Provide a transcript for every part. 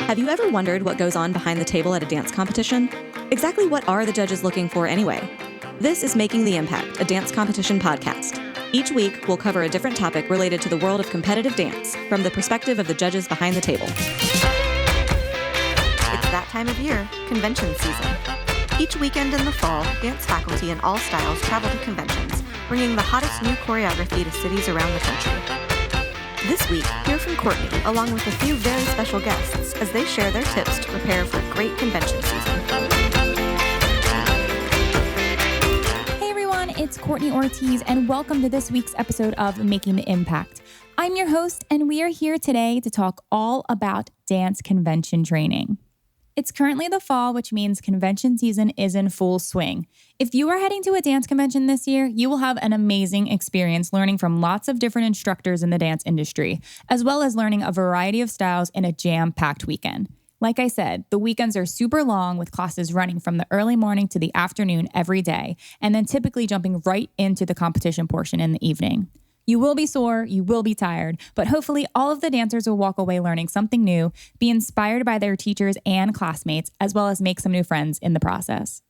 Have you ever wondered what goes on behind the table at a dance competition? Exactly what are the judges looking for anyway? This is Making the Impact, a dance competition podcast. Each week, we'll cover a different topic related to the world of competitive dance from the perspective of the judges behind the table. It's that time of year, convention season. Each weekend in the fall, dance faculty in all styles travel to conventions, bringing the hottest new choreography to cities around the country. This week, hear from Courtney, along with a few very special guests, as they share their tips to prepare for a great convention season. Hey everyone, it's Courtney Ortiz, and welcome to this week's episode of Making the Impact. I'm your host, and we are here today to talk all about dance convention training. It's currently the fall, which means convention season is in full swing. If you are heading to a dance convention this year, you will have an amazing experience learning from lots of different instructors in the dance industry, as well as learning a variety of styles in a jam-packed weekend. Like I said, the weekends are super long with classes running from the early morning to the afternoon every day, and then typically jumping right into the competition portion in the evening. You will be sore, you will be tired, but hopefully all of the dancers will walk away learning something new, be inspired by their teachers and classmates, as well as make some new friends in the process.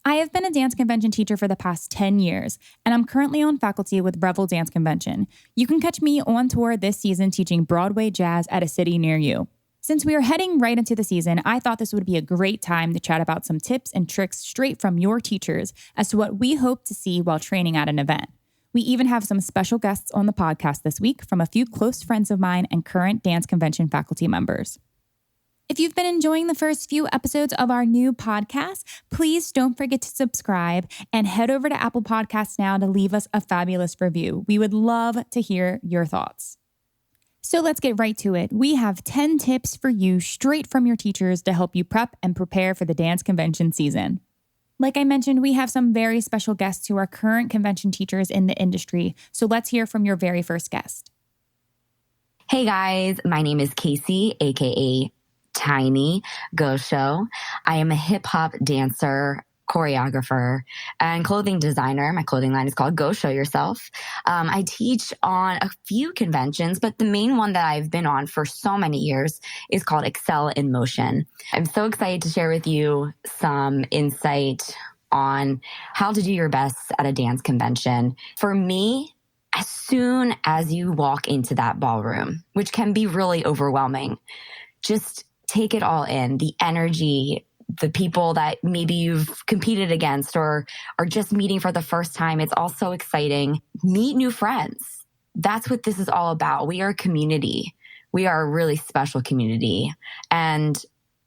I have been a dance convention teacher for the past 10 years, and I'm currently on faculty with Revel Dance Convention. You can catch me on tour this season teaching Broadway jazz at a city near you. Since we are heading right into the season, I thought this would be a great time to chat about some tips and tricks straight from your teachers as to what we hope to see while training at an event. We even have some special guests on the podcast this week from a few close friends of mine and current dance convention faculty members. If you've been enjoying the first few episodes of our new podcast, please don't forget to subscribe and head over to Apple Podcasts now to leave us a fabulous review. We would love to hear your thoughts. So let's get right to it. We have 10 tips for you straight from your teachers to help you prep and prepare for the dance convention season. Like I mentioned, we have some very special guests who are current convention teachers in the industry. So let's hear from your very first guest. Hey guys, my name is Casie, aka Tiny Goshow. I am a hip hop dancer, choreographer, and clothing designer. My clothing line is called Go Show Yourself. I teach on a few conventions, but the main one that I've been on for so many years is called Excel in Motion. I'm so excited to share with you some insight on how to do your best at a dance convention. For me, as soon as you walk into that ballroom, which can be really overwhelming, just take it all in, the energy, the people that maybe you've competed against or are just meeting for the first time. It's all so exciting. Meet new friends. That's what this is all about. We are a community. We are a really special community. And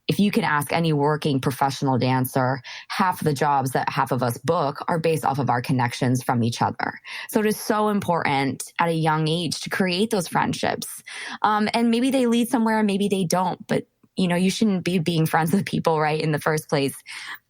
if you can ask any working professional dancer, half the jobs that half of us book are based off of our connections from each other. So it is so important at a young age to create those friendships. And maybe they lead somewhere and maybe they don't, but you shouldn't be being friends with people, right, in the first place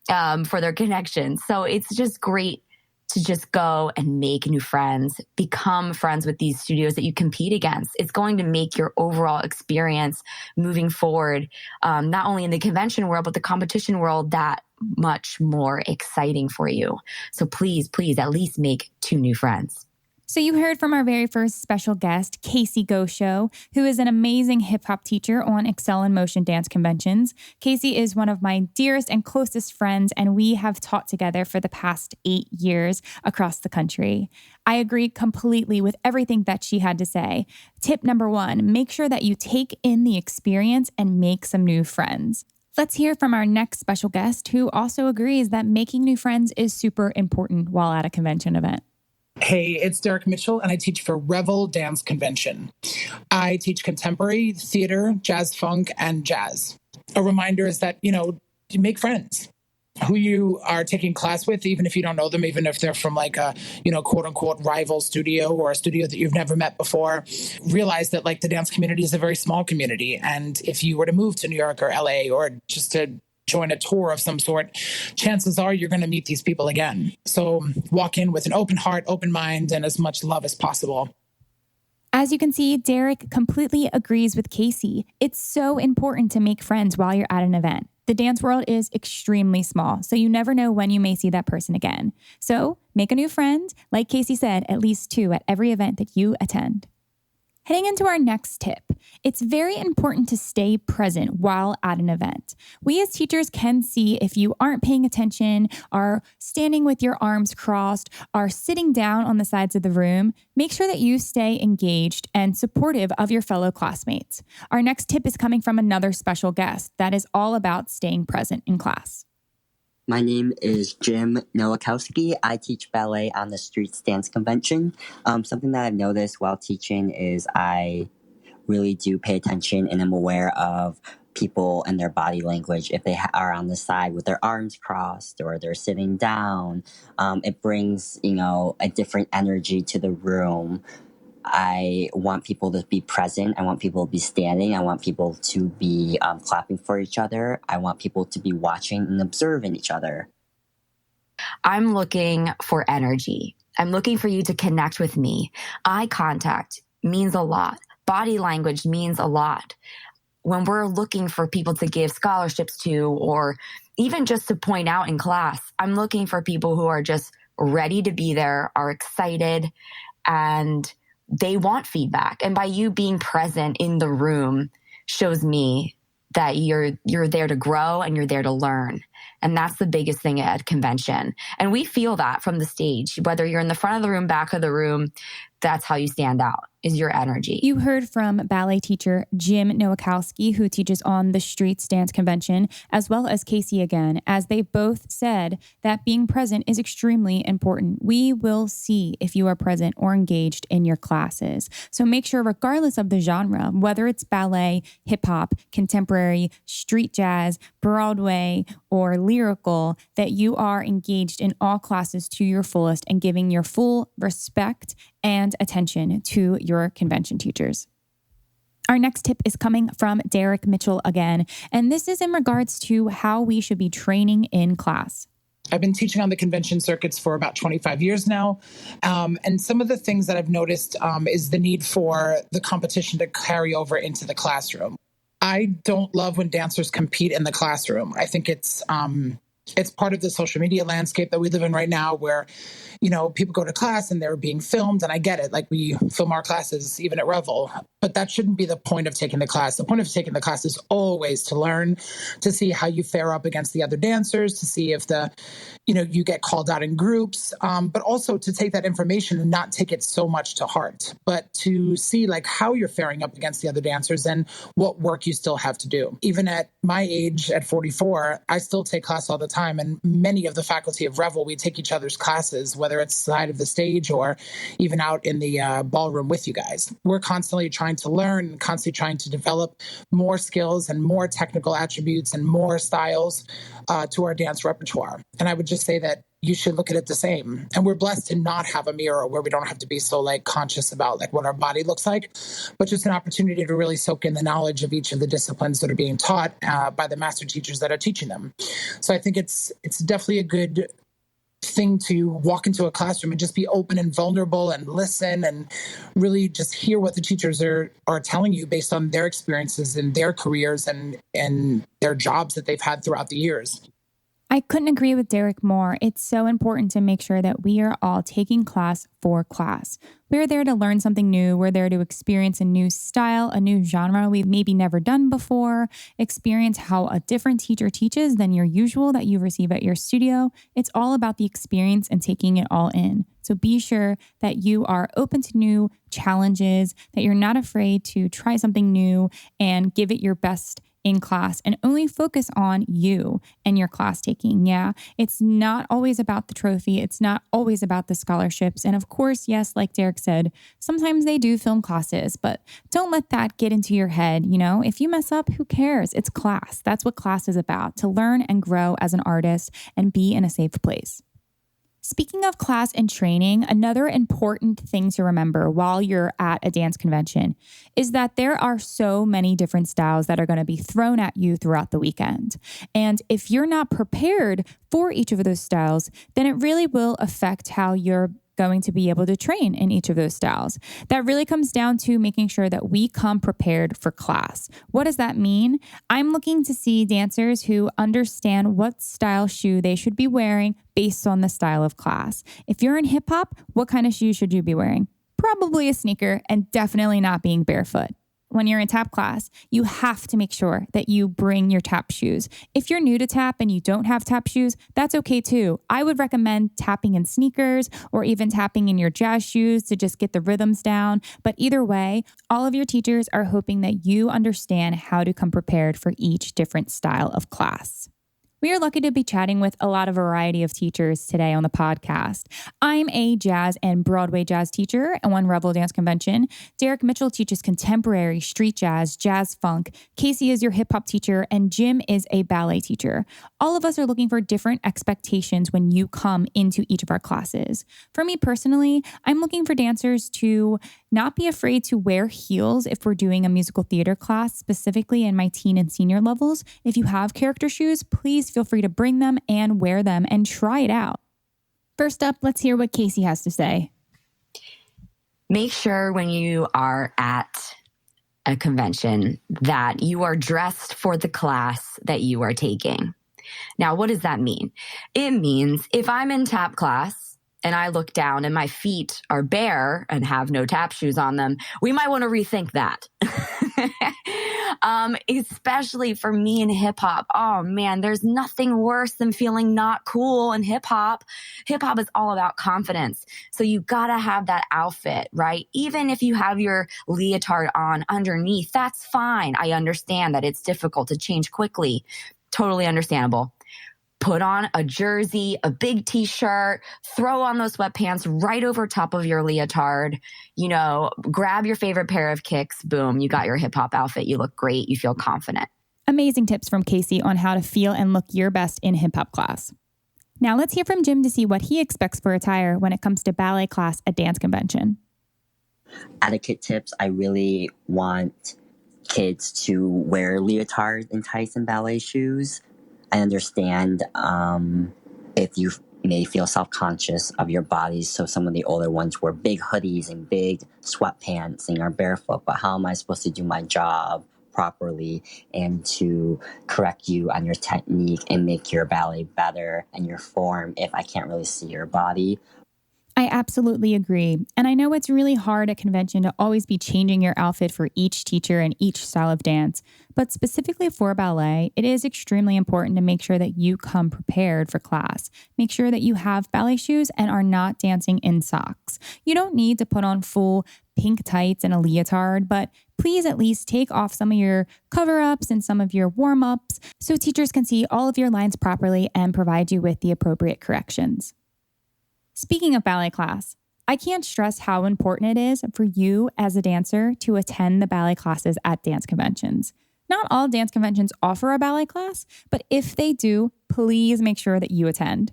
for their connections. So it's just great to just go and make new friends, become friends with these studios that you compete against. It's going to make your overall experience moving forward, not only in the convention world, but the competition world, that much more exciting for you. So please, at least make 2 new friends. So you heard from our very first special guest, Casie Goshow, who is an amazing hip-hop teacher on Excel in Motion dance conventions. Casie is one of my dearest and closest friends, and we have taught together for the past 8 years across the country. I agree completely with everything that she had to say. Tip number 1, make sure that you take in the experience and make some new friends. Let's hear from our next special guest, who also agrees that making new friends is super important while at a convention event. Hey, it's Derek Mitchell, and I teach for Revel Dance Convention. I teach contemporary, theater, jazz funk, and jazz. A reminder is that, you make friends who you are taking class with, even if you don't know them, even if they're from like a, quote unquote rival studio or a studio that you've never met before. Realize that like the dance community is a very small community. And if you were to move to New York or LA or just to join a tour of some sort, chances are you're going to meet these people again. So walk in with an open heart, open mind, and as much love as possible. As you can see, Derek completely agrees with Casie. It's so important to make friends while you're at an event. The dance world is extremely small, so you never know when you may see that person again. So make a new friend, like Casie said, at least 2 at every event that you attend. Heading into our next tip, it's very important to stay present while at an event. We as teachers can see if you aren't paying attention, are standing with your arms crossed, are sitting down on the sides of the room. Make sure that you stay engaged and supportive of your fellow classmates. Our next tip is coming from another special guest that is all about staying present in class. My name is Jim Nowakowski. I teach ballet on the Street Dance Convention. Something that I've noticed while teaching is I really do pay attention and I'm aware of people and their body language. If they are on the side with their arms crossed or they're sitting down, it brings, a different energy to the room. I want people to be present. I want people to be standing. I want people to be clapping for each other. I want people to be watching and observing each other. I'm looking for energy. I'm looking for you to connect with me. Eye contact means a lot. Body language means a lot. When we're looking for people to give scholarships to, or even just to point out in class, I'm looking for people who are just ready to be there, are excited, and they want feedback. And by you being present in the room shows me that you're there to grow and you're there to learn. And that's the biggest thing at convention. And we feel that from the stage, whether you're in the front of the room, back of the room, that's how you stand out, is your energy. You heard from ballet teacher Jim Nowakowski, who teaches on the Streets Dance Convention, as well as Casie again, as they both said that being present is extremely important. We will see if you are present or engaged in your classes. So make sure, regardless of the genre, whether it's ballet, hip hop, contemporary, street jazz, Broadway, or lyrical, that you are engaged in all classes to your fullest and giving your full respect and attention to your convention teachers. Our next tip is coming from Derek Mitchell again, and this is in regards to how we should be training in class. I've been teaching on the convention circuits for about 25 years now. And some of the things that I've noticed is the need for the competition to carry over into the classroom. I don't love when dancers compete in the classroom. I think it's part of the social media landscape that we live in right now where, people go to class and they're being filmed, and I get it. Like, we film our classes even at Revel, but that shouldn't be the point of taking the class. The point of taking the class is always to learn, to see how you fare up against the other dancers, to see if you get called out in groups, but also to take that information and not take it so much to heart, but to see how you're faring up against the other dancers and what work you still have to do. Even at my age, at 44, I still take class all the time. And many of the faculty of Revel, we take each other's classes, whether it's side of the stage or even out in the ballroom with you guys. We're constantly trying to learn and constantly trying to develop more skills and more technical attributes and more styles to our dance repertoire. And I would just say that you should look at it the same. And we're blessed to not have a mirror where we don't have to be so conscious about what our body looks like, but just an opportunity to really soak in the knowledge of each of the disciplines that are being taught by the master teachers that are teaching them. So I think it's definitely a good thing to walk into a classroom and just be open and vulnerable and listen and really just hear what the teachers are telling you based on their experiences and their careers and their jobs that they've had throughout the years. I couldn't agree with Derek more. It's so important to make sure that we are all taking class for class. We're there to learn something new. We're there to experience a new style, a new genre we've maybe never done before, experience how a different teacher teaches than your usual that you receive at your studio. It's all about the experience and taking it all in. So be sure that you are open to new challenges, that you're not afraid to try something new and give it your best in class, and only focus on you and your class taking. Yeah, it's not always about the trophy. It's not always about the scholarships. And of course, yes, like Derek said, sometimes they do film classes, but don't let that get into your head. If you mess up, who cares? It's class. That's what class is about, to learn and grow as an artist and be in a safe place. Speaking of class and training, another important thing to remember while you're at a dance convention is that there are so many different styles that are going to be thrown at you throughout the weekend. And if you're not prepared for each of those styles, then it really will affect how you're going to be able to train in each of those styles. That really comes down to making sure that we come prepared for class. What does that mean? I'm looking to see dancers who understand what style shoe they should be wearing based on the style of class. If you're in hip hop, what kind of shoes should you be wearing? Probably a sneaker, and definitely not being barefoot. When you're in tap class, you have to make sure that you bring your tap shoes. If you're new to tap and you don't have tap shoes, that's okay too. I would recommend tapping in sneakers or even tapping in your jazz shoes to just get the rhythms down. But either way, all of your teachers are hoping that you understand how to come prepared for each different style of class. We are lucky to be chatting with a lot of variety of teachers today on the podcast. I'm a jazz and Broadway jazz teacher at one Revel Dance Convention. Derek Mitchell teaches contemporary, street jazz, jazz funk. Casie is your hip hop teacher, and Jim is a ballet teacher. All of us are looking for different expectations when you come into each of our classes. For me personally, I'm looking for dancers to not be afraid to wear heels if we're doing a musical theater class, specifically in my teen and senior levels. If you have character shoes, please feel free to bring them and wear them and try it out. First up, let's hear what Casie has to say. Make sure when you are at a convention that you are dressed for the class that you are taking. Now, what does that mean? It means if I'm in tap class and I look down and my feet are bare and have no tap shoes on them, we might want to rethink that. Especially for me in hip hop. Oh man, there's nothing worse than feeling not cool in hip hop. Hip hop is all about confidence. So you gotta have that outfit, right? Even if you have your leotard on underneath, that's fine. I understand that it's difficult to change quickly. Totally understandable. Put on a jersey, a big t-shirt, throw on those sweatpants right over top of your leotard, grab your favorite pair of kicks, boom, you got your hip hop outfit. You look great. You feel confident. Amazing tips from Casie on how to feel and look your best in hip hop class. Now let's hear from Jim to see what he expects for attire when it comes to ballet class at dance convention. Etiquette tips, I really want kids to wear leotards and tights and ballet shoes. I understand if you may feel self-conscious of your bodies. So some of the older ones wear big hoodies and big sweatpants and are barefoot. But how am I supposed to do my job properly and to correct you on your technique and make your ballet better and your form if I can't really see your body? I absolutely agree. And I know it's really hard at convention to always be changing your outfit for each teacher and each style of dance. But specifically for ballet, it is extremely important to make sure that you come prepared for class. Make sure that you have ballet shoes and are not dancing in socks. You don't need to put on full pink tights and a leotard, but please at least take off some of your cover-ups and some of your warm-ups so teachers can see all of your lines properly and provide you with the appropriate corrections. Speaking of ballet class, I can't stress how important it is for you as a dancer to attend the ballet classes at dance conventions. Not all dance conventions offer a ballet class, but if they do, please make sure that you attend.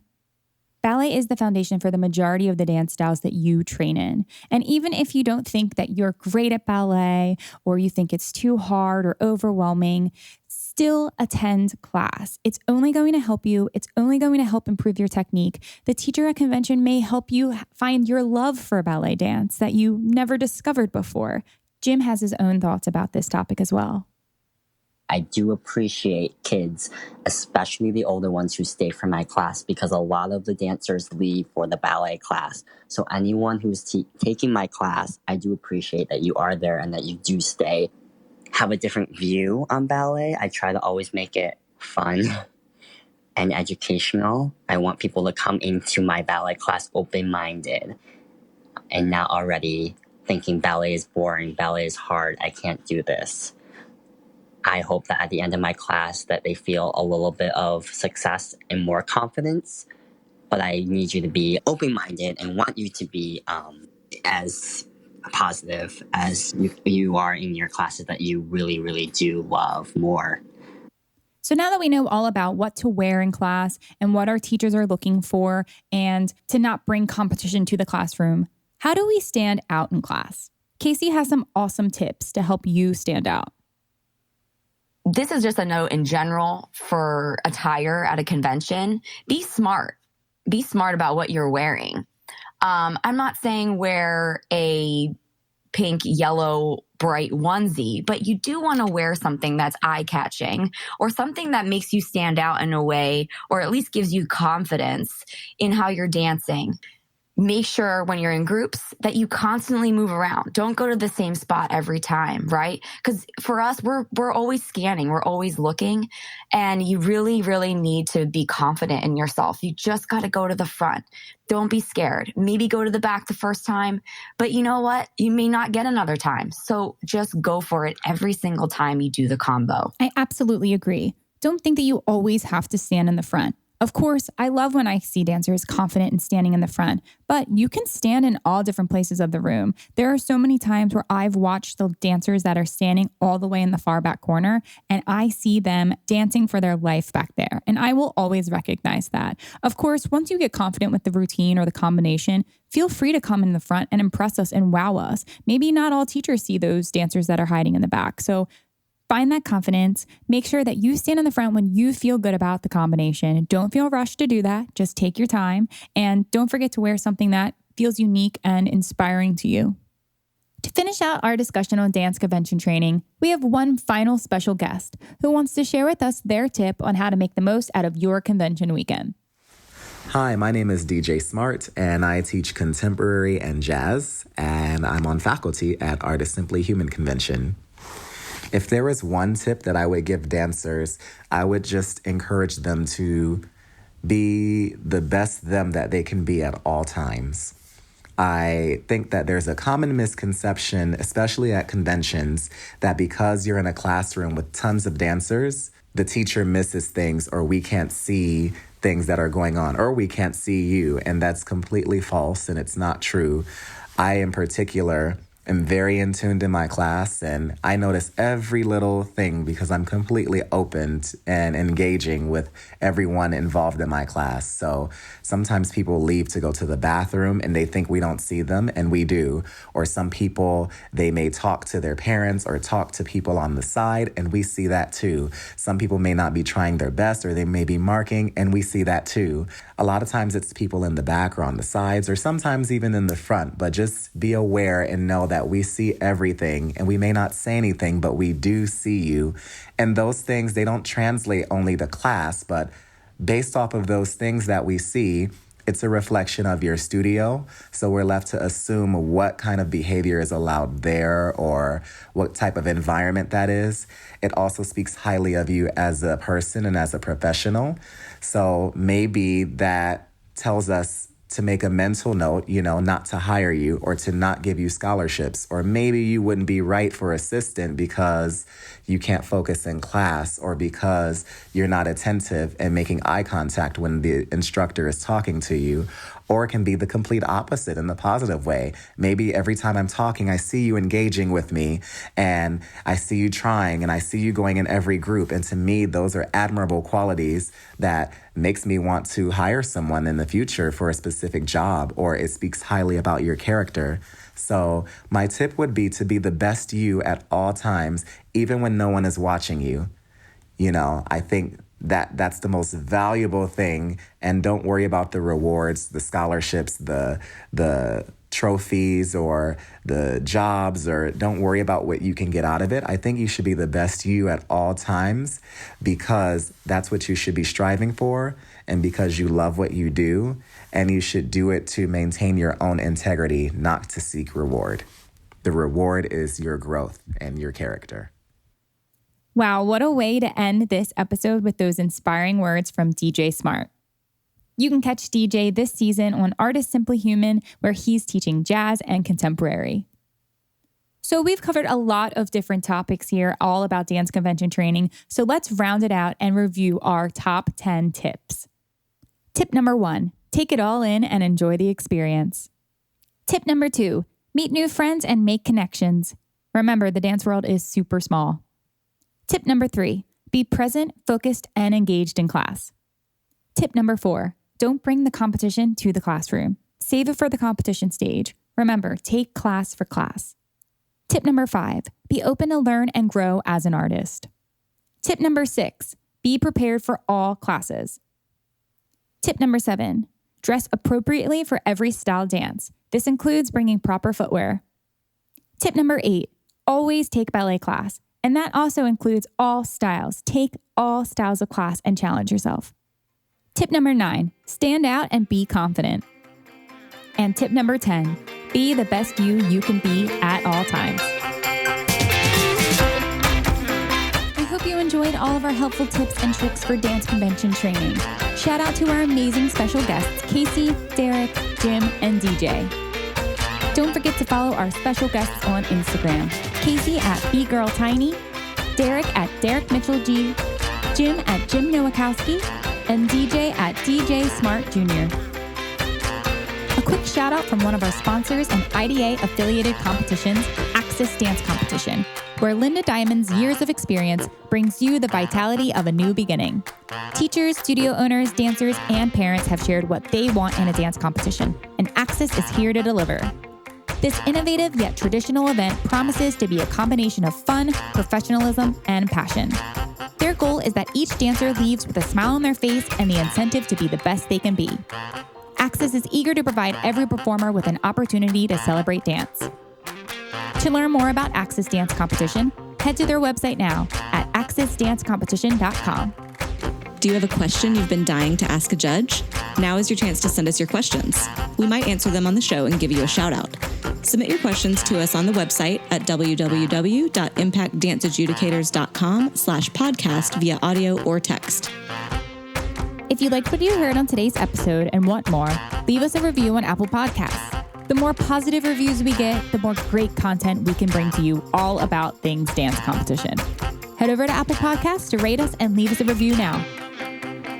Ballet is the foundation for the majority of the dance styles that you train in. And even if you don't think that you're great at ballet or you think it's too hard or overwhelming, still attend class. It's only going to help you. It's only going to help improve your technique. The teacher at convention may help you find your love for ballet dance that you never discovered before. Jim has his own thoughts about this topic as well. I do appreciate kids, especially the older ones who stay for my class, because a lot of the dancers leave for the ballet class. So anyone who's taking my class, I do appreciate that you are there and that you do stay. Have a different view on ballet. I try to always make it fun and educational. I want people to come into my ballet class open-minded and not already thinking ballet is boring, ballet is hard, I can't do this. I hope that at the end of my class that they feel a little bit of success and more confidence, but I need you to be open-minded and want you to be as positive as you are in your classes that you really, really do love more. So now that we know all about what to wear in class and what our teachers are looking for and to not bring competition to the classroom, how do we stand out in class? Casie has some awesome tips to help you stand out. This is just a note in general for attire at a convention. Be smart. Be smart about what you're wearing. I'm not saying wear a pink, yellow, bright onesie, but you do want to wear something that's eye-catching or something that makes you stand out in a way, or at least gives you confidence in how you're dancing. Make sure when you're in groups that you constantly move around. Don't go to the same spot every time, right? Because for us, we're always scanning, we're always looking, and you really, really need to be confident in yourself. You just got to go to the front. Don't be scared. Maybe go to the back the first time, but you know what? You may not get another time. So just go for it every single time you do the combo. I absolutely agree. Don't think that you always have to stand in the front. Of course, I love when I see dancers confident in standing in the front, but you can stand in all different places of the room. There are so many times where I've watched the dancers that are standing all the way in the far back corner, and I see them dancing for their life back there, and I will always recognize that. Of course, once you get confident with the routine or the combination, feel free to come in the front and impress us and wow us. Maybe not all teachers see those dancers that are hiding in the back, so find that confidence. Make sure that you stand in the front when you feel good about the combination. Don't feel rushed to do that. Just take your time. And don't forget to wear something that feels unique and inspiring to you. To finish out our discussion on dance convention training, we have one final special guest who wants to share with us their tip on how to make the most out of your convention weekend. Hi, my name is DJ Smart, and I teach contemporary and jazz, and I'm on faculty at Artist Simply Human Convention. If there was one tip that I would give dancers, I would just encourage them to be the best them that they can be at all times. I think that there's a common misconception, especially at conventions, that because you're in a classroom with tons of dancers, the teacher misses things, or we can't see things that are going on, or we can't see you. And that's completely false, and it's not true. I, in particular, am very in tuned in my class, and I notice every little thing because I'm completely open and engaging with everyone involved in my class. So sometimes people leave to go to the bathroom and they think we don't see them, and we do. Or some people, they may talk to their parents or talk to people on the side, and we see that too. Some people may not be trying their best, or they may be marking, and we see that too. A lot of times it's people in the back or on the sides, or sometimes even in the front, but just be aware and know that we see everything, and we may not say anything, but we do see you. And those things, they don't translate only to class, but based off of those things that we see, it's a reflection of your studio. So we're left to assume what kind of behavior is allowed there, or what type of environment that is. It also speaks highly of you as a person and as a professional. So maybe that tells us to make a mental note, not to hire you or to not give you scholarships. Or maybe you wouldn't be right for assistant because you can't focus in class, or because you're not attentive and making eye contact when the instructor is talking to you. Or it can be the complete opposite in the positive way. Maybe every time I'm talking, I see you engaging with me, and I see you trying, and I see you going in every group. And to me, those are admirable qualities that makes me want to hire someone in the future for a specific job, or it speaks highly about your character. So my tip would be to be the best you at all times, even when no one is watching you. I think that's the most valuable thing. And don't worry about the rewards, the scholarships, the trophies, or the jobs, or don't worry about what you can get out of it. I think you should be the best you at all times, because that's what you should be striving for, and because you love what you do, and you should do it to maintain your own integrity, not to seek reward. The reward is your growth and your character. Wow, what a way to end this episode with those inspiring words from DJ Smart. You can catch DJ this season on Artist Simply Human, where he's teaching jazz and contemporary. So we've covered a lot of different topics here, all about dance convention training. So let's round it out and review our top 10 tips. Tip number 1, take it all in and enjoy the experience. Tip number 2, meet new friends and make connections. Remember, the dance world is super small. Tip number 3, be present, focused, and engaged in class. Tip number 4, don't bring the competition to the classroom. Save it for the competition stage. Remember, take class for class. Tip number 5, be open to learn and grow as an artist. Tip number 6, be prepared for all classes. Tip number 7, Dress appropriately for every style dance. This includes bringing proper footwear. Tip number 8, always take ballet class. And that also includes all styles. Take all styles of class and challenge yourself. Tip number 9, stand out and be confident. And tip number 10, be the best you can be at all times. I hope you enjoyed all of our helpful tips and tricks for dance convention training. Shout out to our amazing special guests, Casie, Derek, Jim, and DJ. Don't forget to follow our special guests on Instagram. Casie at BGirlTiny, Derek at Derek Mitchell G, Jim at Jim Nowakowski, and DJ at DJ Smart Jr. A quick shout out from one of our sponsors and IDA affiliated competitions, Access Dance Competition, where Linda Diamond's years of experience brings you the vitality of a new beginning. Teachers, studio owners, dancers, and parents have shared what they want in a dance competition, and Access is here to deliver. This innovative yet traditional event promises to be a combination of fun, professionalism, and passion. Their goal is that each dancer leaves with a smile on their face and the incentive to be the best they can be. Access is eager to provide every performer with an opportunity to celebrate dance. To learn more about Access Dance Competition, head to their website now at accessdancecompetition.com. Do you have a question you've been dying to ask a judge? Now is your chance to send us your questions. We might answer them on the show and give you a shout out. Submit your questions to us on the website at www.impactdanceadjudicators.com/podcast via audio or text. If you liked what you heard on today's episode and want more, leave us a review on Apple Podcasts. The more positive reviews we get, the more great content we can bring to you all about things dance competition. Head over to Apple Podcasts to rate us and leave us a review now.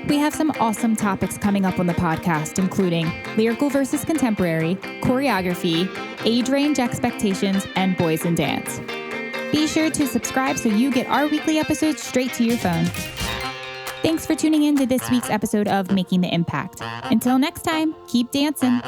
We have some awesome topics coming up on the podcast, including lyrical versus contemporary, choreography, age range expectations, and boys in dance. Be sure to subscribe so you get our weekly episodes straight to your phone. Thanks for tuning in to this week's episode of Making the Impact. Until next time, keep dancing.